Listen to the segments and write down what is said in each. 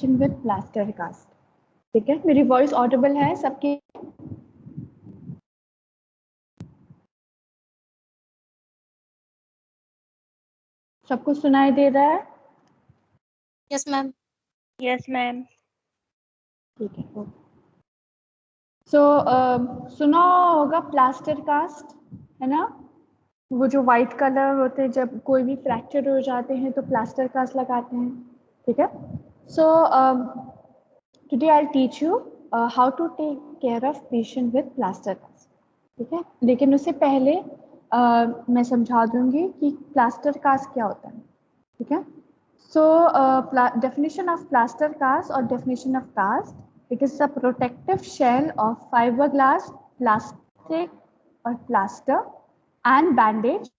With plaster cast. ठीक है, मेरी वॉइस ऑडिबल है सबकी? सबको सुनाई दे रहा है? Yes ma'am. Yes ma'am. ठीक है। सो सुना होगा प्लास्टर कास्ट, है ना? वो जो वाइट कलर होते हैं, जब कोई भी फ्रैक्चर हो जाते हैं तो प्लास्टर कास्ट लगाते हैं। ठीक है। So today I teach you how to take care of patient with plaster cast. ठीक है, लेकिन उससे पहले मैं समझा दूंगी कि प्लास्टर कास्ट क्या होता है। ठीक है। So definition of plaster cast or definition of cast, it is a protective shell of fiberglass, plastic or plaster and bandage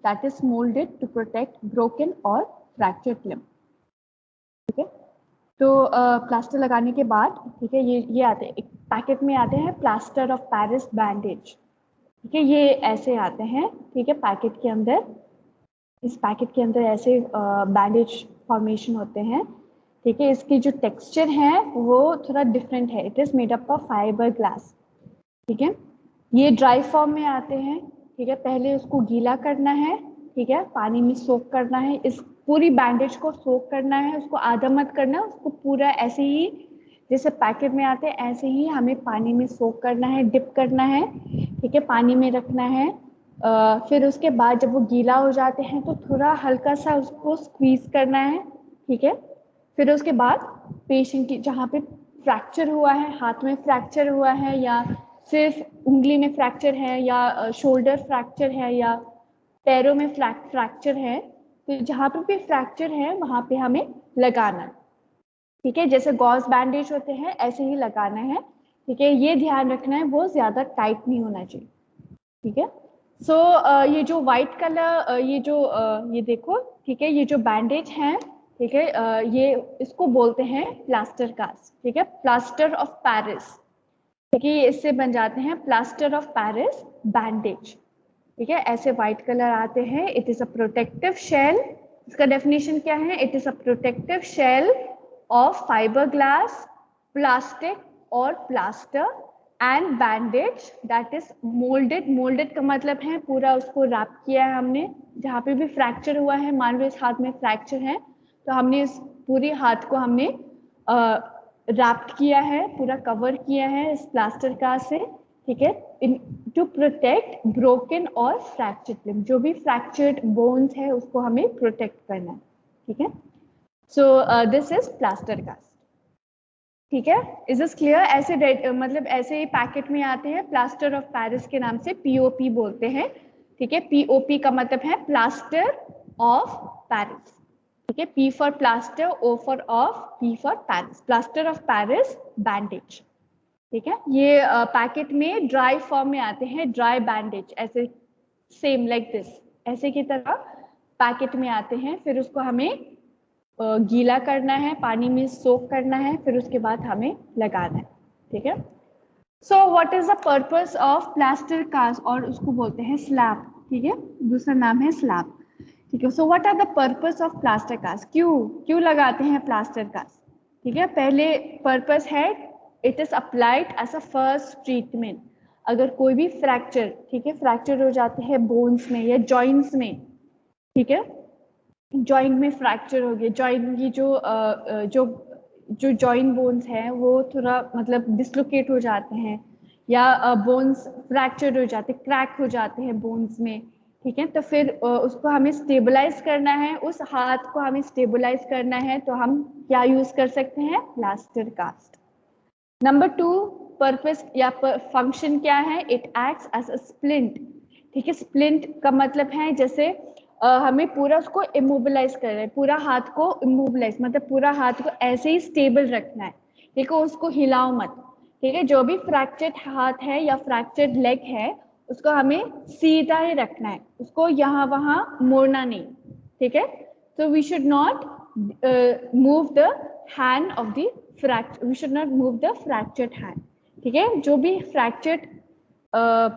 that is molded to protect broken or fractured limb. ठीक है, तो plaster लगाने के बाद, ठीक है, ये आते हैं एक पैकेट में, आते हैं प्लास्टर ऑफ पेरिस बैंडेज। ठीक है, ये ऐसे आते हैं। ठीक है, पैकेट के अंदर, इस पैकेट के अंदर ऐसे बैंडेज फॉर्मेशन होते हैं। ठीक है, इसकी जो टेक्सचर है वो थोड़ा डिफरेंट है। It is made up of fibre glass. ठीक है, ये ड्राई फॉर्म में आते हैं। ठीक है, पहले उसको गीला करना है। ठीक है, पानी में सोक करना है, इस पूरी बैंडेज को सोक करना है, उसको आधा मत करना, उसको पूरा ऐसे ही जैसे पैकेट में आते हैं ऐसे ही हमें पानी में सोक करना है, डिप करना है। ठीक है, पानी में रखना है। फिर उसके बाद जब वो गीला हो जाते हैं तो थोड़ा हल्का सा उसको स्क्वीज करना है। ठीक है, फिर उसके बाद पेशेंट की जहाँ पे फ्रैक्चर हुआ है, हाथ में फ्रैक्चर हुआ है या सिर्फ उंगली में फ्रैक्चर है या शोल्डर फ्रैक्चर है या पैरों में फ्रैक्चर है, तो जहाँ पे भी फ्रैक्चर है वहाँ पे हमें लगाना है। ठीक है, जैसे गॉज बैंडेज होते हैं ऐसे ही लगाना है। ठीक है, ये ध्यान रखना है वो ज़्यादा टाइट नहीं होना चाहिए। ठीक है। सो ये जो वाइट कलर ये देखो, ठीक है, ये जो बैंडेज है, ठीक है, ये इसको बोलते हैं प्लास्टर कास्ट। ठीक है, प्लास्टर ऑफ पेरिस। ठीक है, इससे बन जाते हैं प्लास्टर ऑफ पेरिस बैंडेज। ठीक है, ऐसे वाइट कलर आते हैं। It is a protective shell. इसका डेफिनेशन क्या है? It is a protective shell of fibreglass, plastic और plaster and bandage that is moulded. Moulded का मतलब है पूरा उसको रैप किया है हमने। जहाँ पे भी फ्रैक्चर हुआ है, मान लो इस हाथ में फ्रैक्चर है तो हमने इस पूरे हाथ को हमने रैप किया है, पूरा कवर किया है इस प्लास्टर का से। ठीक है, टू प्रोटेक्ट ब्रोकन और फ्रैक्चर्ड लिम्ब, जो भी फ्रैक्चर्ड बोन्स है उसको हमें प्रोटेक्ट करना है। ठीक है, so this is plaster cast. ठीक है, इज दिस क्लियर? ऐसे मतलब ऐसे ही पैकेट में आते हैं, प्लास्टर ऑफ पेरिस के नाम से, पीओपी बोलते हैं। ठीक है, पीओपी का मतलब है प्लास्टर ऑफ पेरिस। ठीक है, P for plaster, O for of, P for Paris, plaster of Paris bandage. ठीक है, ये पैकेट में ड्राई फॉर्म में आते हैं, ड्राई बैंडेज, ऐसे सेम लाइक दिस, ऐसे की तरह पैकेट में आते हैं। फिर उसको हमें गीला करना है, पानी में सोक करना है, फिर उसके बाद हमें लगाना है। ठीक है, so what is the purpose of plaster cast, और उसको बोलते हैं स्लैब। ठीक है, दूसरा नाम है स्लैब। ठीक है, so what are the purpose of plaster cast? क्यों लगाते हैं प्लास्टर कास्ट? ठीक है, पहले पर्पस है, it is applied as a first treatment. अगर कोई भी फ्रैक्चर, ठीक है, फ्रैक्चर हो जाते हैं बोन्स में या जॉइंट्स में। ठीक है, जॉइंट में फ्रैक्चर हो गया, जॉइंट की जो जॉइंट बोन्स हैं वो थोड़ा मतलब डिसलोकेट हो जाते हैं या बोन्स फ्रैक्चर हो जाते, क्रैक हो जाते हैं बोन्स में। ठीक है, तो फिर उसको हमें स्टेबलाइज करना है, उस हाथ को हमें स्टेबलाइज करना है, तो हम क्या यूज कर सकते हैं? Plaster cast. नंबर 2 पर्पस या फंक्शन क्या है? It acts as a splint. ठीक है, स्प्लिंट का मतलब है जैसे हमें पूरा उसको इमोबिलाइज कर रहे हैं, पूरा हाथ को इमोबिलाइज मतलब पूरा हाथ को ऐसे ही स्टेबल रखना है। ठीक है, उसको हिलाओ मत। ठीक है, जो भी फ्रैक्चर्ड हाथ है या फ्रैक्चर्ड लेग है उसको हमें सीधा ही रखना है, उसको यहाँ वहाँ मोड़ना नहीं। ठीक है, so we should not move the hand of the fracture, we should not move the fractured hand. ठीक है, जो भी फ्रैक्चर्ड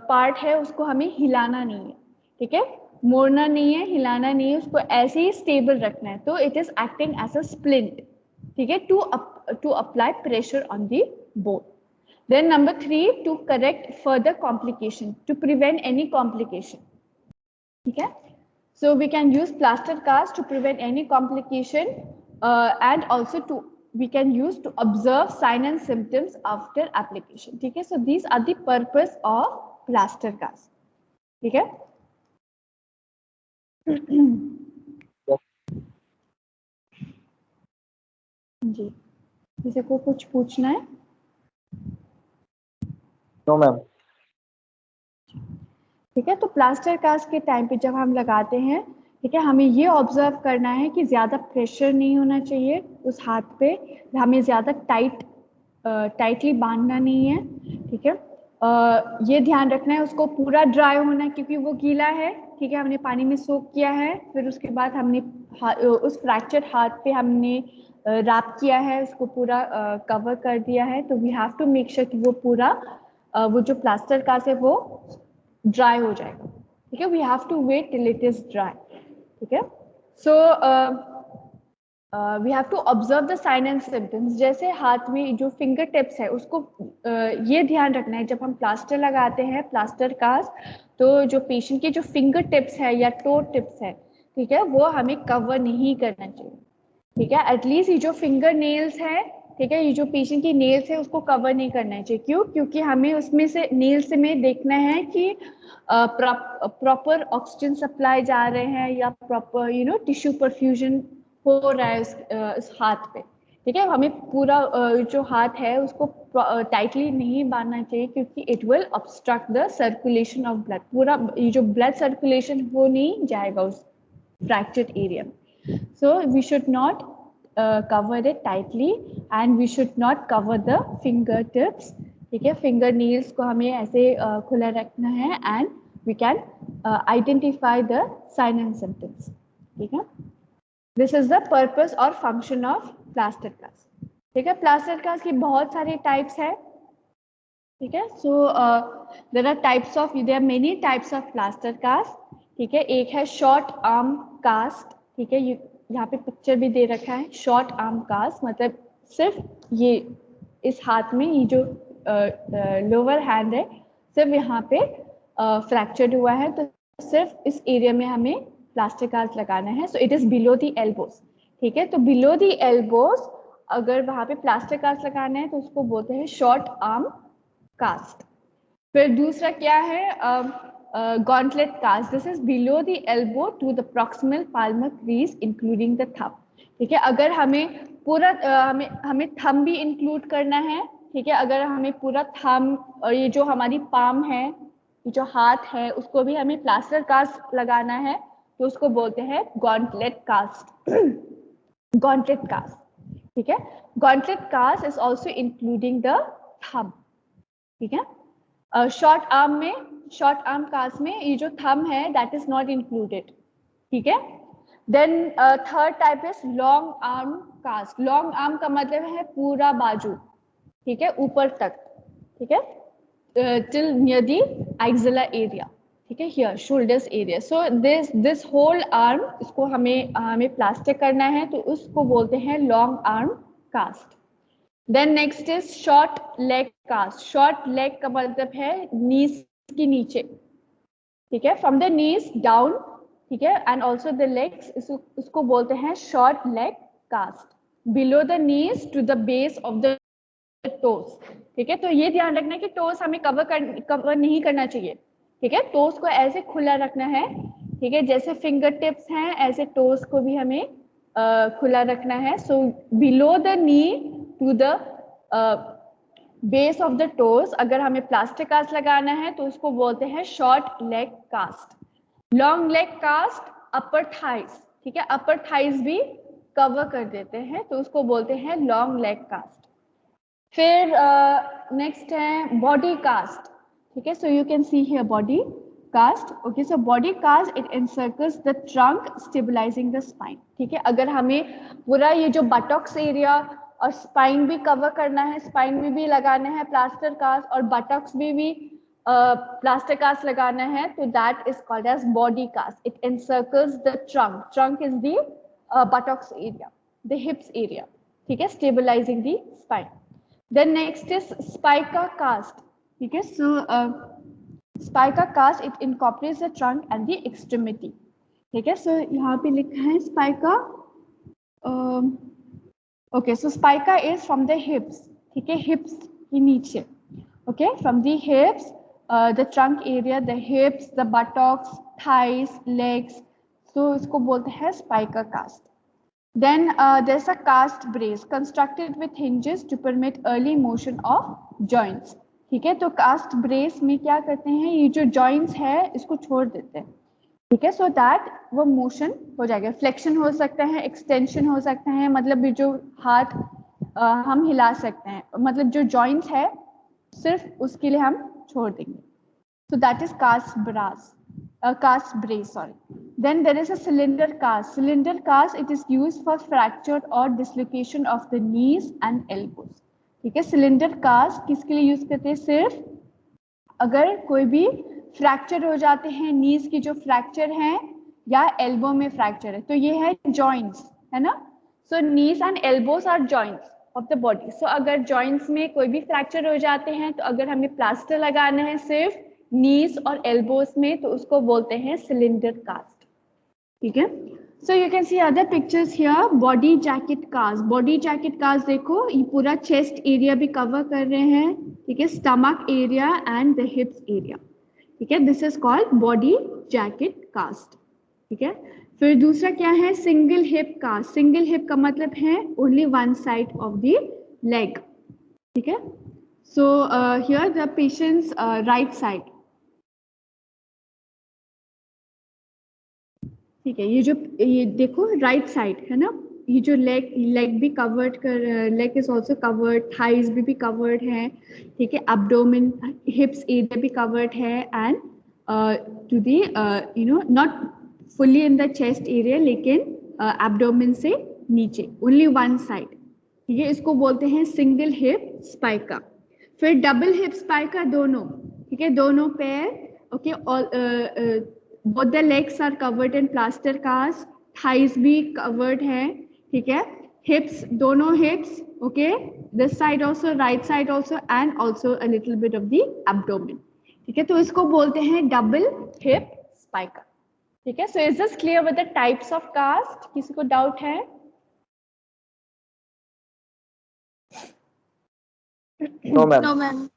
पार्ट है उसको हमें हिलाना नहीं है। ठीक है, मोड़ना नहीं है, हिलाना नहीं है, उसको ऐसे ही स्टेबल रखना है, तो it is acting as a splint. ठीक है, to apply pressure on the bone. Then number 3, to correct further complication, to prevent any complication. Okay, so we can use plaster cast to prevent any complication, and also we can use to observe sign and symptoms after application. Okay, so these are the purpose of plaster cast. Okay. जी, किसी को कुछ पूछना है? No ma'am. ठीक है, तो plaster cast के टाइम पे जब हम लगाते हैं, ठीक है, हमें ये ऑब्जर्व करना है कि ज़्यादा प्रेशर नहीं होना चाहिए उस हाथ पे, हमें ज़्यादा टाइटली बांधना नहीं है. ठीक है, ये ध्यान रखना है उसको पूरा ड्राई होना है क्योंकि वो गीला है. ठीक है, हमने पानी में सोक किया है, फिर उसके बाद हमने उस फ्रैक्चर हाथ पे हमने रैप किया है, उसको पूरा कवर कर दिया है. तो we have to make sure कि वो पूरा वो जो प्लास्टर कास्ट है वो ड्राई हो जाएगा. ठीक है, we have to wait till it is dry. ठीक है, so we have to observe the sign and symptoms. जैसे हाथ में जो फिंगर टिप्स है उसको ये ध्यान रखना है जब हम प्लास्टर लगाते हैं प्लास्टर कास्ट, तो जो पेशेंट के जो फिंगर टिप्स है या टो टिप्स है, ठीक है, वो हमें कवर नहीं करना चाहिए. ठीक है, एटलीस्ट ये जो फिंगर नेल्स है, ठीक है, ये जो पेशेंट की नेल्स है उसको कवर नहीं करना चाहिए. क्यों? क्योंकि हमें उसमें से नेल्स में देखना है कि प्रॉपर ऑक्सीजन सप्लाई जा रहे हैं या प्रॉपर टिश्यू परफ्यूजन हो रहा है उस हाथ पे. ठीक है, हमें पूरा जो हाथ है उसको टाइटली नहीं बांधना चाहिए क्योंकि it will obstruct the circulation of blood. पूरा ये जो ब्लड सर्कुलेशन वो नहीं जाएगा उस fractured area. So we should not cover it tightly and we should not cover the fingertips. ठीक है, फिंगर नेल्स को हमें ऐसे खुला रखना है and we can identify the sign and symptoms. ठीक है, this is the purpose or function of plaster cast. ठीक है, plaster cast की बहुत सारे types है. ठीक है, so there are many types of plaster cast. ठीक है, एक है short arm cast. ठीक है, यहाँ पे पिक्चर भी दे रखा है. शॉर्ट आर्म कास्ट मतलब सिर्फ ये इस हाथ में ये जो लोअर हैंड है सिर्फ यहाँ पे फ्रैक्चर्ड हुआ है, तो सिर्फ इस एरिया में हमें प्लास्टर कास्ट लगाना है. So it is below the elbows. ठीक है, तो बिलो द एल्बोस अगर वहाँ पे प्लास्टर कास्ट लगाना है तो उसको बोलते हैं शॉर्ट आर्म कास्ट. फिर दूसरा क्या है, gauntlet cast. This is below the elbow to the proximal palmar crease including the thumb. ठीक है, अगर हमें पूरा हमें थंब भी इंक्लूड करना है. ठीक है, अगर हमें पूरा थंब और ये जो हमारी पाम है, ये जो हाथ है, उसको भी हमें प्लास्टर कास्ट लगाना है तो उसको बोलते हैं गॉन्टलेट कास्ट. Gauntlet cast. ठीक है, gauntlet cast is also including the thumb. ठीक है, शॉर्ट आर्म कास्ट में ये जो थंब है दैट इज नॉट इंक्लूडेड. ठीक है, then third type is long arm cast. Long arm का मतलब है पूरा बाजू. ठीक है, ऊपर तक. ठीक है, till near the axilla area. ठीक है, here shoulders area. So this whole arm, इसको हमें प्लास्टर करना है तो उसको बोलते हैं long arm cast. Then next is short leg cast. Short leg का मतलब है नीज के नीचे. ठीक है, फ्रॉम द नीज डाउन. ठीक है, एंड ऑल्सो द लेग्स, उसको बोलते हैं short leg cast. Below the knees to the base of the toes. ठीक है, तो ये ध्यान रखना है कि टोस हमें कवर नहीं करना चाहिए. ठीक है, टोस को ऐसे खुला रखना है. ठीक है, जैसे फिंगर टिप्स हैं ऐसे टोस को भी हमें खुला रखना है. So below the knee to the base of the toes अगर हमें प्लास्टर कास्ट लगाना है तो उसको बोलते हैं short leg cast. Long leg cast upper thighs. ठीक है, अपर थाइज भी कवर कर देते हैं तो उसको बोलते हैं लॉन्ग लेग कास्ट. फिर नेक्स्ट है बॉडी कास्ट. ठीक है, so you can see here body cast. Okay, so body cast it encircles the trunk stabilising the spine. ठीक है, अगर हमें पूरा ये जो बटॉक्स एरिया और स्पाइन भी कवर करना है, स्पाइन में भी लगाना है प्लास्टर कास्ट और बटॉक्स में भी प्लास्टर कास्ट लगाना है, तो that is called as body cast. It encircles the trunk. Trunk is the buttocks area, the hips area. ठीक है, stabilising the spine. Then next is spica cast, ठीक है। So spica cast it incorporates the trunk and the extremity, ठीक है। So यहाँ पे लिखा है spica, okay, so spica is from the hips, ठीक है, हिप्स के नीचे, okay, from the hips, the trunk area, the hips, the Botox, thighs, legs, तो इसको बोलते हैं स्पाइका cast. Then there's a cast brace constructed with hinges to permit early motion of joints, ठीक है। तो cast brace में क्या करते हैं, ये जो joints है इसको छोड़ देते हैं, ठीक है, so that वो motion हो जाएगा, flexion हो सकता है, extension हो सकता है, मतलब ये जो हाथ हम हिला सकते हैं, मतलब जो joints है सिर्फ उसके लिए हम छोड़ देंगे, so that is cast brace, sorry. Then there is a cylinder cast. Cylinder cast, it is used for fracture or dislocation of the knees and elbows, ठीक है। cylinder cast किसके लिए यूज करते हैं, सिर्फ अगर कोई भी फ्रैक्चर हो जाते हैं, नीज की जो फ्रैक्चर है या एल्बो में फ्रैक्चर है, तो ये है जॉइंट्स, है ना। So knees and elbows are joints of the body. So अगर जॉइंट्स में कोई भी फ्रैक्चर हो जाते हैं, तो अगर हमें प्लास्टर लगाना है सिर्फ नीज और एल्बोज में, तो उसको बोलते हैं सिलेंडर कास्ट, ठीक है। So you can see other pictures here, body jacket cast. Body jacket cast देखो, ये पूरा चेस्ट एरिया भी कवर कर रहे हैं, ठीक है, stomach area and the hips area, ठीक है, this is called body jacket cast, ठीक है। फिर दूसरा क्या है, single hip cast. Single hip का मतलब है only one side of the leg, ठीक है। So here the patient's right side, ठीक है, ये देखो राइट साइड है ना, ये जो लेग भी कवर्ड कर, leg is also covered, thighs भी कवर्ड है, ठीक है, एब्डोमेन, हिप्स एरिया भी कवर्ड है, and to the you know not fully in the chest area, लेकिन एब्डोमेन से नीचे ओनली वन साइड, ठीक है, इसको बोलते हैं सिंगल हिप स्पाइका। फिर डबल हिप स्पाइका, दोनों, ठीक है, दोनों पैर, ओके, और both the legs are covered in plaster cast, thighs भी covered है, ठीक है, hips, दोनों hips, okay, this side also, right side also, and also a little bit of the abdomen, ठीक है, तो इसको बोलते हैं डबल हिप स्पाइका, ठीक है। So is this clear with the types of cast? किसी को डाउट है? No ma'am. No, ma'am.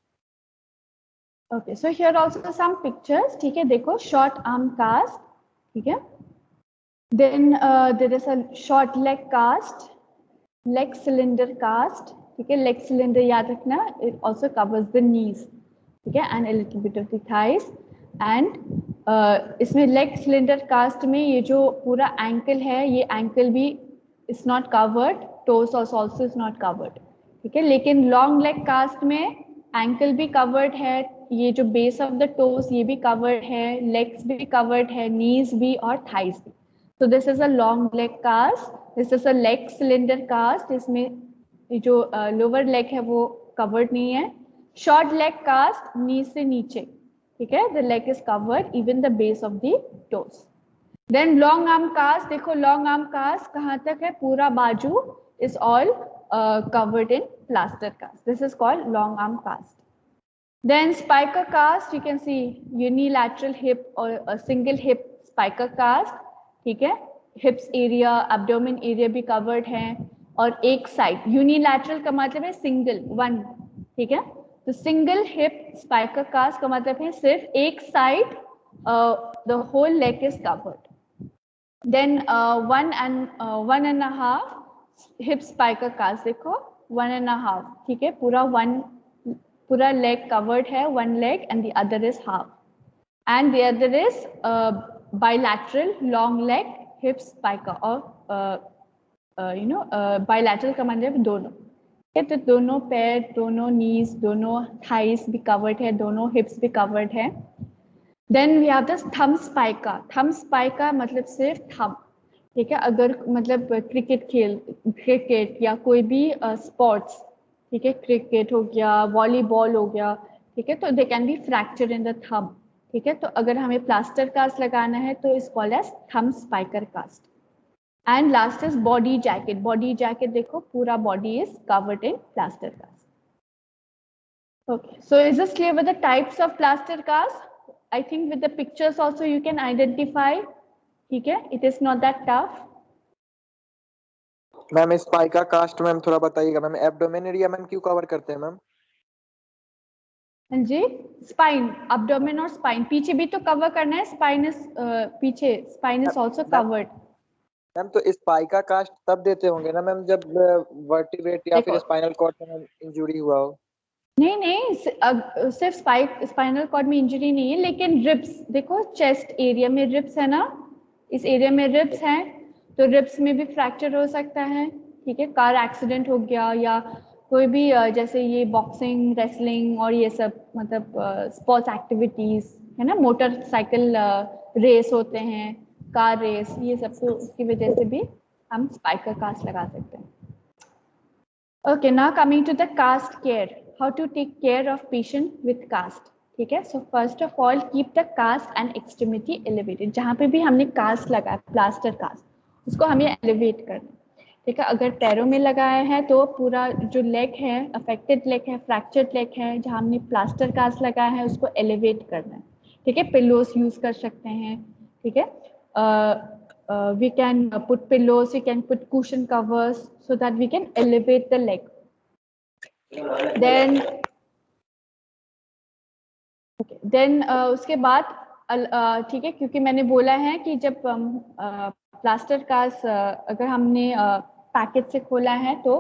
Okay, so here also some pictures, ठीक है, देखो short arm cast, ठीक है, then there is a short leg cast, leg cylinder cast, ठीक है, leg cylinder याद रखना, it also covers the knees, ठीक है, and a little bit of the thighs, and इसमें leg cylinder cast में ये जो पूरा ankle है, ये ankle भी is not covered, toes also is not covered, ठीक है, लेकिन long leg cast में एंकल भी कवर्ड है, ये जो बेस ऑफ द टोस ये भी कवर्ड है, लेग्स भी कवर्ड है, नीज भी और थाइज भी। So this is a long leg cast, this is a leg cylinder cast, इसमें जो लोअर लेग है वो कवर्ड नहीं है। शॉर्ट लेग कास्ट, नी से नीचे, ठीक है, the leg is covered even the base of the toes. Then long arm cast, देखो लॉन्ग आर्म कास्ट कहाँ तक है, पूरा बाजू is all covered in plaster cast, this is called long arm cast. Then spiker cast, you can see unilateral hip or a single hip spiker cast, ठीक है, hips area, abdomen area भी covered है, और एक side unilateral का मतलब है single one, ठीक है, तो single hip spiker cast का मतलब है सिर्फ एक side, the whole leg is covered. Then one and a half hip spica cast, देखो 1.5, ठीक है, पूरा लेग कवर्ड है, one leg and the other is half, and the other is bilateral long leg hip spiker, और you know bilateral का मतलब दोनों, ठीक है, तो दोनों पैर, दोनों नीज, दोनों थाइस भी कवर्ड है, दोनों हिप्स भी कवर्ड है। Then we have this thumb spica. Thumb spica मतलब सिर्फ थंब, ठीक है, अगर मतलब क्रिकेट या कोई भी स्पोर्ट्स, ठीक है, क्रिकेट हो गया, वॉलीबॉल हो गया, ठीक है, तो they can be fracture in the thumb, ठीक है, तो अगर हमें प्लास्टर कास्ट लगाना है तो is called as thumb spica cast, and last is body jacket. Body jacket देखो पूरा body is covered in plaster cast. Okay, so is this clear with the types of plaster cast? I think with the pictures also you can identify. ठीक है, it is not that tough. Ma'am spica cast ma'am थोड़ा बताइएगा ma'am. Abdomen area ma'am क्यों cover करते हैं ma'am? हाँ जी, spine, abdomen और स्पाइन पीछे भी तो कवर करना है. स्पाइन इज पीछे, spine is also covered. Ma'am तो स्पाइका कास्ट तब देते होंगे ना मैम जब वर्टिब्रेट या फिर स्पाइनल कॉर्ड में इंजरी हुआ हो. नहीं, सिर्फ स्पाइनल कॉर्ड में इंजरी नहीं है, लेकिन रिब्स देखो, चेस्ट एरिया में रिब्स है ना, इस एरिया में रिब्स हैं, तो रिब्स में भी फ्रैक्चर हो सकता है. ठीक है, कार एक्सीडेंट हो गया या कोई भी जैसे ये बॉक्सिंग, रेसलिंग और ये सब मतलब स्पोर्ट्स एक्टिविटीज है ना, मोटरसाइकिल रेस होते हैं, कार रेस, ये सब, तो उसकी वजह से भी हम स्पाइकर कास्ट लगा सकते हैं. Okay, now coming to the cast care. How to take care of patient with cast. ठीक है, so first of all keep the cast and extremity elevated. जहाँ पे भी हमने cast लगाया, plaster cast, उसको हमें elevate करना. ठीक है, अगर पैरों में लगाया है तो पूरा जो लेग है, affected leg है, fractured leg है, जहाँ हमने plaster cast लगाया है उसको elevate करना है. ठीक है, pillows use कर सकते हैं. ठीक है, we can put pillows, we can put cushion covers so that we can elevate the leg. Then उसके बाद ठीक है, क्योंकि मैंने बोला है कि जब प्लास्टर कास्ट अगर हमने पैकेट से खोला है तो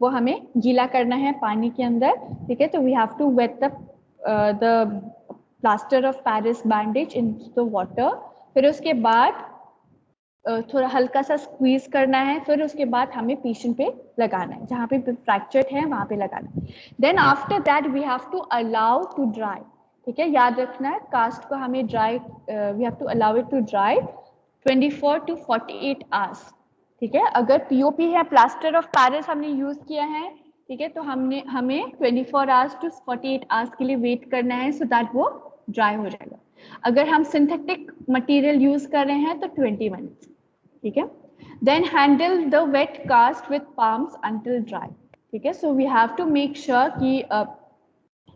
वो हमें गीला करना है पानी के अंदर. ठीक है, तो we have to wet the plaster of Paris bandage in the water. फिर उसके बाद थोड़ा हल्का सा स्क्वीज करना है, फिर उसके बाद हमें पेशेंट पे लगाना है, जहाँ पे फ्रैक्चर्ड है वहाँ पे लगाना है. Then after that we have to allow to dry. ठीक है, याद रखना है कास्ट को हमें dry, we have to allow it to dry 24 to 48 hours. ठीक है, अगर पीओपी है, प्लास्टर ऑफ पेरिस हमने यूज किया है, ठीक है, तो हमें 24 आवर्स टू 48 आवर्स के लिए वेट करना है, सो दैट वो ड्राई हो जाएगा. अगर हम सिंथेटिक मटेरियल यूज कर रहे हैं तो 20 मिनट्स. ठीक है, then handle the wet cast with palms until dry. ठीक है, so we have to make sure कि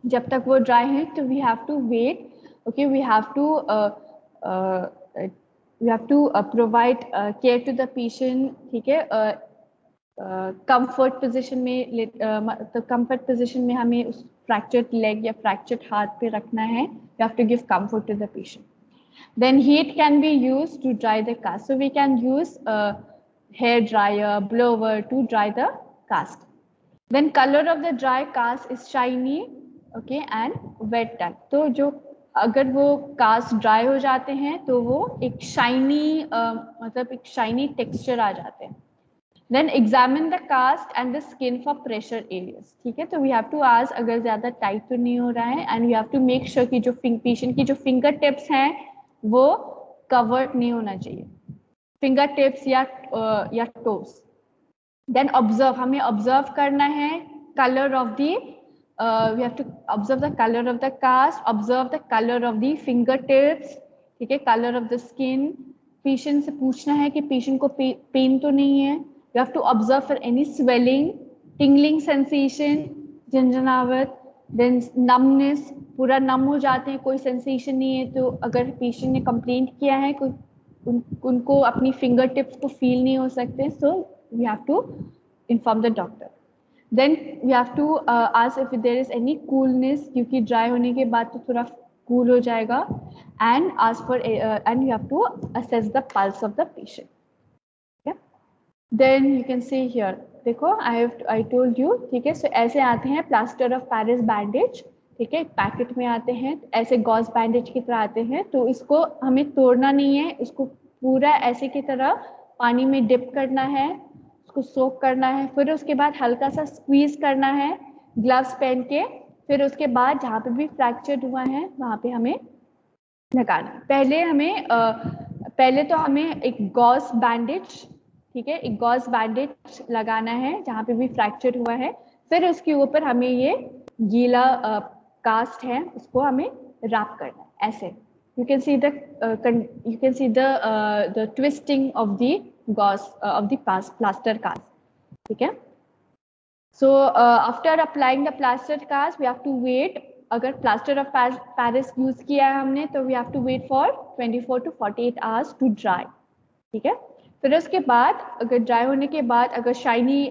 जब तक वो ड्राई है तो we have to wait. Okay, we have to provide care to the patient. ठीक है, कंफर्ट पोजीशन में, तो कंफर्ट पोजीशन में हमें उस फ्रैक्चर्ड लेग या फ्रैक्चर्ड हाथ पे रखना है. We have to give comfort to the patient. Then heat can be used to dry the cast. So we can use a hair dryer, blower to dry the cast. Then color of the dry cast is shiny, okay, and wet dull. तो जो अगर वो cast dry हो जाते हैं तो वो एक shiny मतलब एक shiny texture आ जाते हैं. Then examine the cast and the skin for pressure areas. ठीक है, तो we have to ask अगर ज़्यादा tight तो नहीं हो रहा है, and we have to make sure कि जो patient की जो finger tips हैं वो कवर्ड नहीं होना चाहिए, फिंगर टिप्स या टोस. देन ऑब्जर्व, हमें ऑब्जर्व करना है colour of the, we have to observe the colour of the cast, observe the colour of the finger tips. ठीक है, colour of the skin. Patient से पूछना है कि पेशेंट को पेन तो नहीं है. You have to observe for any swelling, tingling sensation, झंझनाहट, देन नमनेस, पूरा नम हो जाते हैं, कोई सेंसेशन नहीं है. तो अगर पेशेंट ने कंप्लेंट किया है, उनको अपनी फिंगर टिप्स को फील नहीं हो सकते, so we have to inform the doctor. Then we have to ask if there is any coolness, क्योंकि ड्राई होने के बाद तो थोड़ा कूल हो जाएगा. And ask for and you have to assess the pulse of the patient. Then you can see here, देखो I told you. ठीक है, सो ऐसे आते हैं प्लास्टर ऑफ पेरिस बैंडेज. ठीक है, पैकेट में आते हैं, ऐसे गॉज बैंडेज की तरह आते हैं. तो इसको हमें तोड़ना नहीं है, इसको पूरा ऐसे की तरह पानी में डिप करना है, उसको सोक करना है, फिर उसके बाद हल्का सा स्क्वीज करना है ग्लव्स पहन के. फिर उसके बाद जहाँ पे भी फ्रैक्चर्ड हुआ है वहाँ पे हमें लगाना. पहले तो हमें एक गॉज बैंडेज, ठीक है, एक गॉज बैंडेज लगाना है जहाँ पे भी फ्रैक्चर हुआ है. फिर उसके ऊपर हमें ये गीला कास्ट है उसको हमें रैप करना है ऐसे. You can see the twisting of the gauze of the plaster cast. ठीक है. So after applying the plaster cast, we have to wait. अगर plaster of Paris use किया है हमने तो we have to wait for 24 to 48 hours to dry. ठीक है. फिर उसके बाद अगर ड्राई होने के बाद अगर शाइनी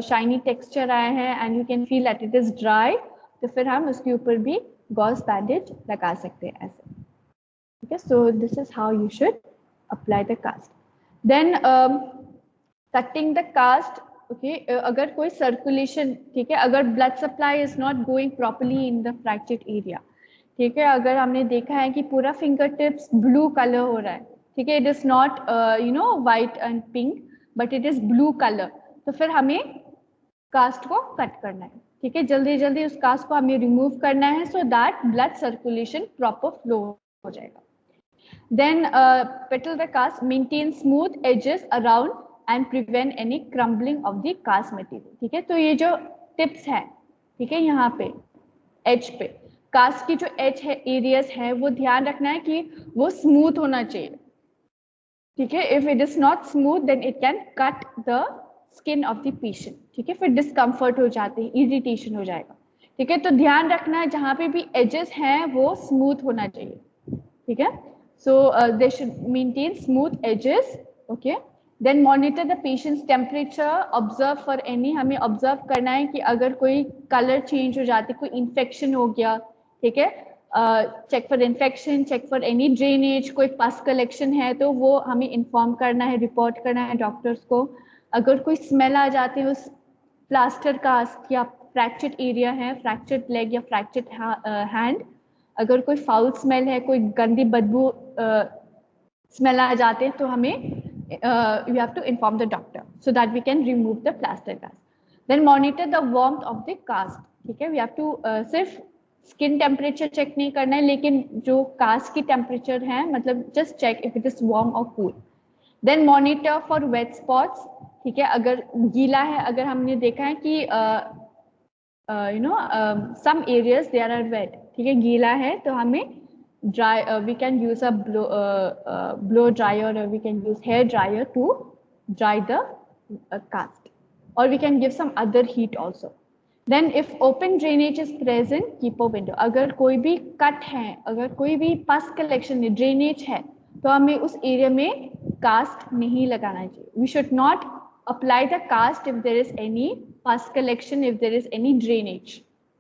शाइनी टेक्सचर आया है and you can feel that it is dry, तो फिर हम उसके ऊपर भी गॉज बैंडेज लगा सकते हैं ऐसे. ठीक है. So this is how you should apply the cast. Then cutting the cast. Okay. अगर कोई सर्कुलेशन, ठीक है, अगर blood supply is not going properly in the fractured area, ठीक है, अगर हमने देखा है कि पूरा फिंगर टिप्स ब्लू कलर हो रहा है, ठीक है, it is not white and pink but it is blue colour, तो फिर हमें कास्ट को कट करना है. ठीक है. जल्दी जल्दी उस कास्ट को हमें रिमूव करना है so that blood circulation proper flow हो जाएगा. Then petal the cast, maintain smooth edges around and prevent any crumbling of the cast material. ठीक है. तो ये जो टिप्स है, ठीक है, यहाँ पे एज पे कास्ट की जो एज है, एरियाज है, वो ध्यान रखना है कि वो स्मूथ होना चाहिए. ठीक है. If it is not smooth then it can cut the skin of the patient. ठीक है. फिर डिस्कम्फर्ट हो जाते हैं, इरिटेशन हो जाएगा. ठीक है. तो ध्यान रखना है जहाँ पे भी एजेस हैं वो स्मूथ होना चाहिए. ठीक है. So they should maintain smooth edges. Okay. Then monitor the patient's temperature, observe for any, हमें ऑब्जर्व करना है कि अगर कोई कलर चेंज हो जाती, कोई इन्फेक्शन हो गया, ठीक है, check for infection, check for any drainage, कोई पस कलेक्शन है तो वो हमें इन्फॉर्म करना है, रिपोर्ट करना है डॉक्टर्स को. अगर कोई स्मेल आ जाती है उस प्लास्टर कास्ट या फ्रैक्चर्ड एरिया है, फ्रैक्चर्ड लेग या फ्रैक्चर्ड हैंड, अगर कोई फाउल स्मेल है, कोई गंदी बदबू स्मेल आ जाते हैं तो हमें you have to inform the doctor so that we can remove the plaster cast. Then monitor the warmth of the cast. ठीक है. we have to सिर्फ स्किन टेम्परेचर चेक नहीं करना है, लेकिन जो कास्ट की टेम्परेचर है, मतलब just check if it is warm और cool. Then monitor for wet spots. ठीक है. अगर गीला है, अगर हमने देखा है कि some areas there are wet, ठीक है, गीला है, तो हमें dry we can use a blow dryer or we can use hair dryer to dry the cast, or we can give some other heat also. Then if open drainage is present, keep a window. अगर कोई भी cut है, अगर कोई भी पस collection है, drainage है, तो हमें उस एरिया में कास्ट नहीं लगाना चाहिए. we should not apply the cast if there is any pus collection, if there is any drainage.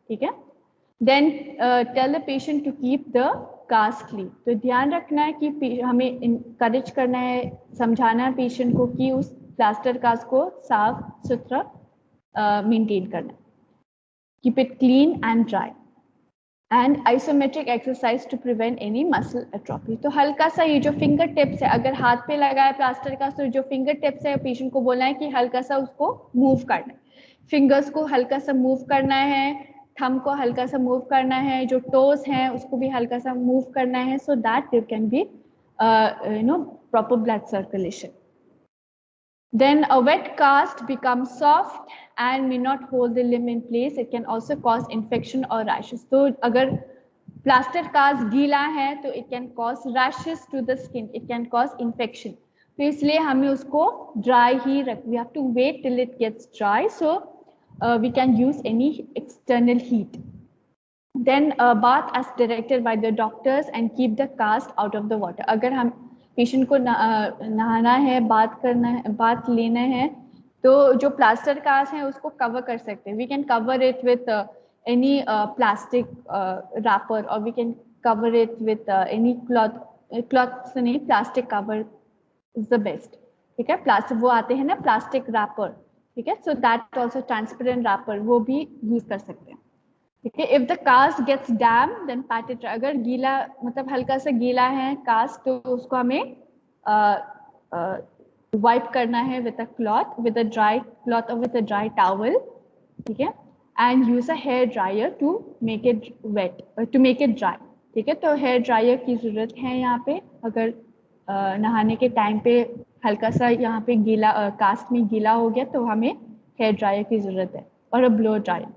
ठीक है. Then tell the patient to keep the cast clean. तो ध्यान रखना है कि हमें इनकरेज करना है, समझाना है पेशेंट को कि उस प्लास्टर कास्ट को साफ सुथरा मेंटेन करना है. Keep it clean and dry. And isometric exercise to prevent any muscle atrophy. तो हल्का सा ये जो फिंगर टिप्स है, अगर हाथ पे लगा है प्लास्टर कास्ट, तो जो फिंगर टिप्स है पेशेंट को बोलना है कि हल्का सा उसको मूव करना है, फिंगर्स को हल्का सा मूव करना है, थंब को हल्का सा मूव करना है, जो टोज हैं उसको भी हल्का सा मूव करना है, so that there can be proper blood circulation. Then a wet cast becomes soft and may not hold the limb in place. It can also cause infection or rashes. तो अगर plaster cast गीला है तो it can cause rashes to the skin. It can cause infection. तो इसलिए हमें उसको dry ही रख. We have to wait till it gets dry. So we can use any external heat. Then bath as directed by the doctors and keep the cast out of the water. अगर हम patient को नहाना है, बात करना है, बात लेना है, तो जो प्लास्टर कास्ट है उसको कवर कर सकते हैं. We can cover it with any plastic wrapper, और we can cover it with any cloth से नहीं, plastic cover is the best. ठीक है. प्लास्टिक वो आते हैं ना, प्लास्टिक रैपर. ठीक है. So that also transparent wrapper, वो भी यूज कर सकते हैं. ठीक है. If the cast gets damp then pat it. अगर गीला, मतलब हल्का सा गीला है कास्ट, तो उसको हमें वाइप करना है with a cloth, with a dry cloth और विद अ ड्राई टॉवल. ठीक है. And use a hair dryer to make it wet, to make it dry. ठीक है. तो हेयर ड्रायर की जरूरत है यहाँ पे. अगर नहाने के टाइम पे हल्का सा यहाँ पे गीला, कास्ट में गीला हो गया, तो हमें हेयर ड्रायर की जरूरत है, और a blow dryer.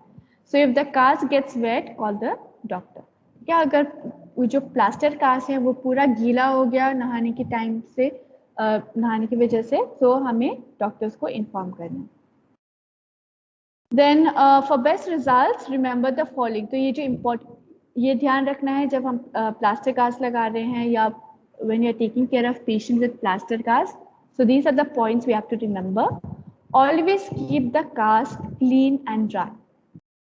So if the cast gets wet, call the doctor. क्या अगर वो जो प्लास्टर कास्ट है वो पूरा गीला हो गया नहाने के टाइम से, नहाने की वजह से, तो हमें डॉक्टर्स को इन्फॉर्म करना है। Then for best results remember the following. तो ये ध्यान रखना है जब हम प्लास्टर कास्ट लगा रहे हैं या when you are taking care of patient with plaster cast. So these are the points we have to remember. Always keep the cast clean and dry.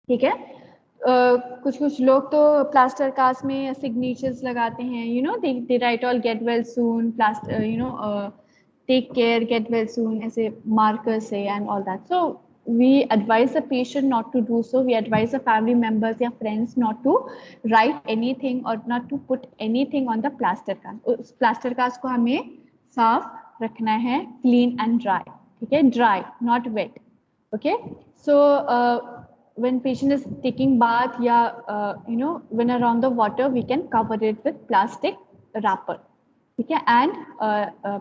ठीक है। कुछ लोग तो प्लास्टर कास्ट में सिग्नेचर्स लगाते हैं, you know they write all get well soon, plaster you know take care, get well soon, ऐसे markers से and all that. So we advise the patient not to do so. We advise the family members या friends not to write anything or not to put anything on the plaster cast. उस plaster cast को हमें साफ रखना है, clean and dry. ठीक है, dry, not wet. Okay, so when patient is taking bath या you know when around the water, we can cover it with plastic wrapper. ठीक है, and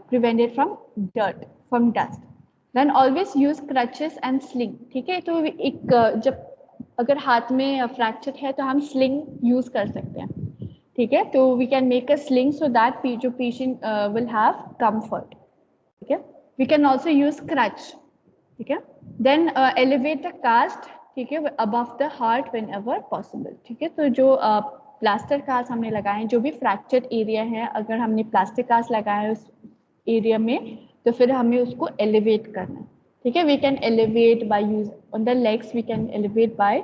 prevent it from dirt, from dust. Then always use crutches and sling. ठीक है, तो एक जब अगर हाथ में फ्रैक्चर है तो हम स्लिंग यूज कर सकते हैं. ठीक है, तो we can make a sling so that जो पेशेंट विल हैव कंफर्ट. ठीक है, we can also use crutch. ठीक है, देन एलिवेट द कास्ट. ठीक है, above the heart whenever possible. ठीक है, तो जो प्लास्टर कास्ट हमने लगाए हैं, जो भी फ्रैक्चर्ड एरिया है, अगर हमने प्लास्टर कास्ट लगाया है उस एरिया में, तो फिर हमें उसको एलिवेट करना है. ठीक है, we can elevate by use on the legs, we can elevate by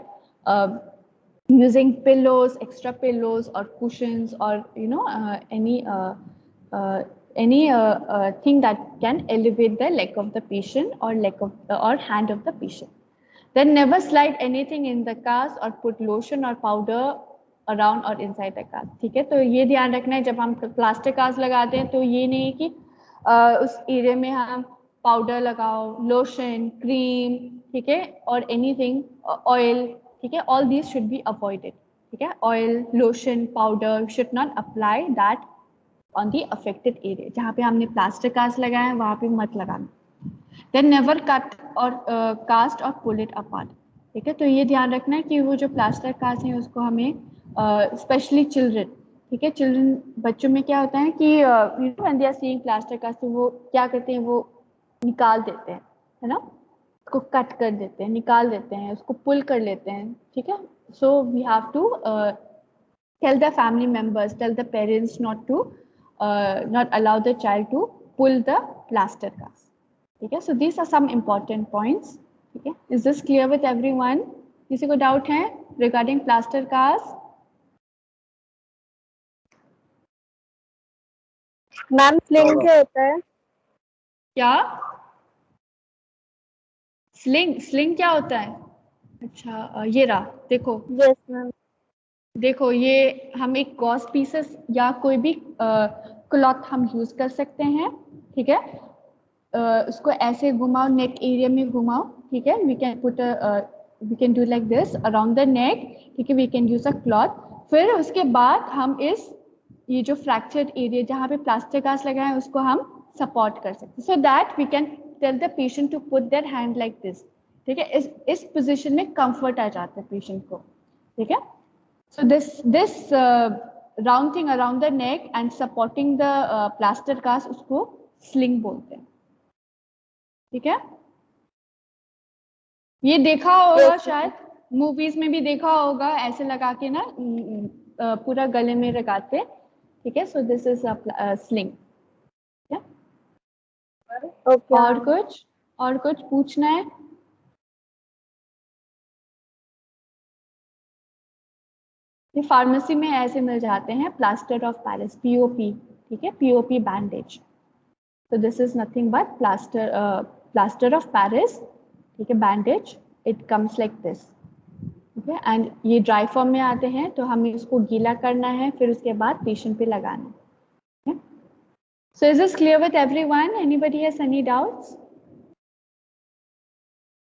using pillows, extra pillows or cushions, or you know any thing that can elevate the leg of the patient or leg of or hand of the patient. Then never slide anything in the cast or put lotion or powder around or inside the cast. ठीक है, तो ये ध्यान रखना है जब हम plaster cast लगाते हैं, तो ये नहीं है कि उस एरिया में हम पाउडर लगाओ, लोशन, क्रीम, ठीक है, और एनीथिंग, ऑयल. ठीक है, all these should be avoided. ठीक है, oil, lotion, powder should not apply that on the affected area. जहाँ पे हमने प्लास्टर कास्ट लगाया है वहाँ पे मत लगाना. देन नेवर कट और कास्ट और पुल इट अपार्ट. ठीक है, तो ये ध्यान रखना है कि वो जो प्लास्टर कास्ट है उसको हमें स्पेशली चिल्ड्रन, ठीक है, चिल्ड्रन, बच्चों में क्या होता है कि you know when they are seeing plaster cast, तो वो क्या करते हैं, वो निकाल देते हैं, है ना, उसको कट कर देते हैं, निकाल देते हैं, उसको पुल कर लेते हैं. ठीक है, so we have to tell the family members, tell the parents not to not allow the child to pull the plaster cast. ठीक है, so these are some important points. ठीक है, is this clear with everyone? किसी को doubt है regarding plaster cast? Ma'am sling क्या होता है? क्या स्लिंग क्या होता है? अच्छा, ये रहा, देखो. Yes ma'am. देखो, ये हम एक गॉस पीसेस या कोई भी क्लॉथ हम यूज कर सकते हैं. ठीक है, उसको ऐसे घुमाओ, नेक एरिया में घुमाओ. ठीक है, we can do like this around the neck. ठीक है, we can use a cloth. फिर उसके बाद हम ये जो फ्रैक्चर्ड एरिया जहाँ पे प्लास्टर कास्ट लगा है उसको हम सपोर्ट कर सकते हैं, so that we can tell the patient to put their hand like this. ठीक है, इस पोजिशन में कंफर्ट आ जाता है पेशेंट को. ठीक है, so this round thing around the neck and supporting the plaster cast, उसको sling बोलते हैं. ठीक है, ये देखा होगा शायद, मूवीज में भी देखा होगा, ऐसे लगा के ना पूरा गले में लगाते. ठीक है, so this is a sling. Okay. और कुछ पूछना है? ये फार्मेसी में ऐसे मिल जाते हैं, प्लास्टर ऑफ पेरिस, पीओपी. ठीक है, पीओपी बैंडेज. तो this is nothing but plaster of Paris. ठीक है, bandage, it comes like this. ठीक है, एंड ये ड्राई फॉर्म में आते हैं, तो हमें इसको गीला करना है, फिर उसके बाद पेशेंट पे लगाना है. So is this clear with everyone? Anybody has any doubts?